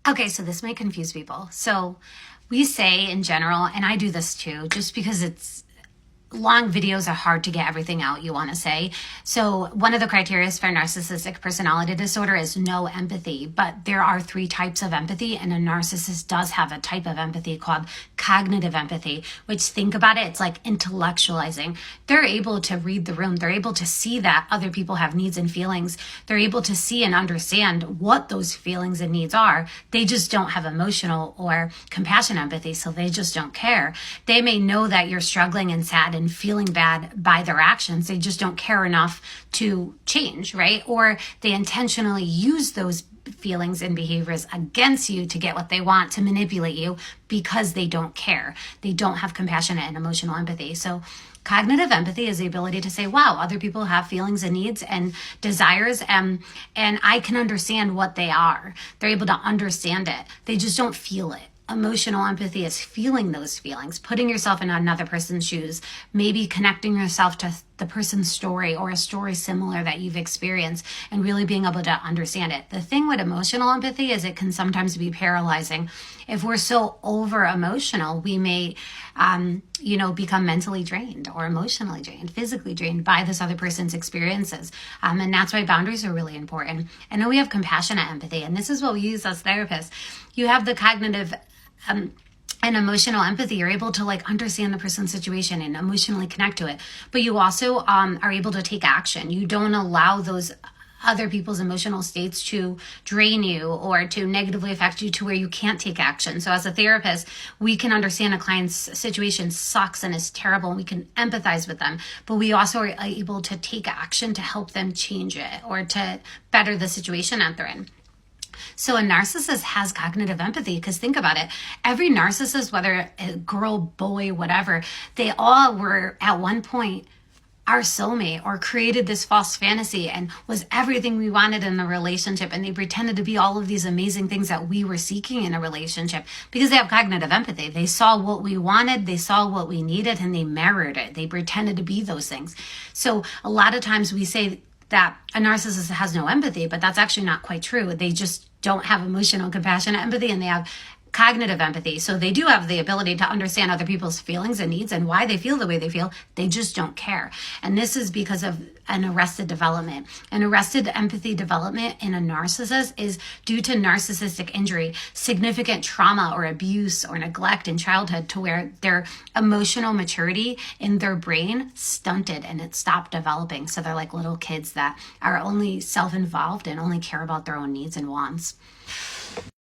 Okay, so this might confuse people. So we say in general, and I do this too, just because it's long videos are hard to get everything out you want to say. So one of the criteria for narcissistic personality disorder is no empathy, but there are 3 types of empathy, and a narcissist does have a type of empathy called cognitive empathy, which, think about it, it's like intellectualizing. They're able to read the room. They're able to see that other people have needs and feelings. They're able to see and understand what those feelings and needs are. They just don't have emotional or compassion empathy, so they just don't care. They may know that you're struggling and sad and feeling bad by their actions. They just don't care enough to change, right? Or they intentionally use those feelings and behaviors against you to get what they want, to manipulate you, because they don't care. They don't have compassionate and emotional empathy. So cognitive empathy is the ability to say, wow, other people have feelings and needs and desires, and I can understand what they are. They're able to understand it. They just don't feel it. Emotional empathy is feeling those feelings, putting yourself in another person's shoes, maybe connecting yourself to the person's story or a story similar that you've experienced, and really being able to understand it. The thing with emotional empathy is it can sometimes be paralyzing. If we're so over emotional, we may, become mentally drained or emotionally drained, physically drained by this other person's experiences. And that's why boundaries are really important. And then we have compassionate empathy, and this is what we use as therapists. You have the cognitive and emotional empathy. You're able to understand the person's situation and emotionally connect to it, but you also are able to take action. You don't allow those other people's emotional states to drain you or to negatively affect you to where you can't take action. So as a therapist, we can understand a client's situation sucks and is terrible, and we can empathize with them, but we also are able to take action to help them change it or to better the situation that they're in. So a narcissist has cognitive empathy, because think about it. Every narcissist, whether a girl, boy, whatever, they all were at one point our soulmate, or created this false fantasy and was everything we wanted in a relationship. And they pretended to be all of these amazing things that we were seeking in a relationship because they have cognitive empathy. They saw what we wanted, they saw what we needed, and they mirrored it. They pretended to be those things. So a lot of times we say that a narcissist has no empathy, but that's actually not quite true. They just don't have emotional, compassionate empathy, and they have cognitive empathy. So they do have the ability to understand other people's feelings and needs and why they feel the way they feel. They just don't care. And this is because of an arrested development. An arrested empathy development in a narcissist is due to narcissistic injury, significant trauma or abuse or neglect in childhood, to where their emotional maturity in their brain stunted and it stopped developing. So they're like little kids that are only self-involved and only care about their own needs and wants.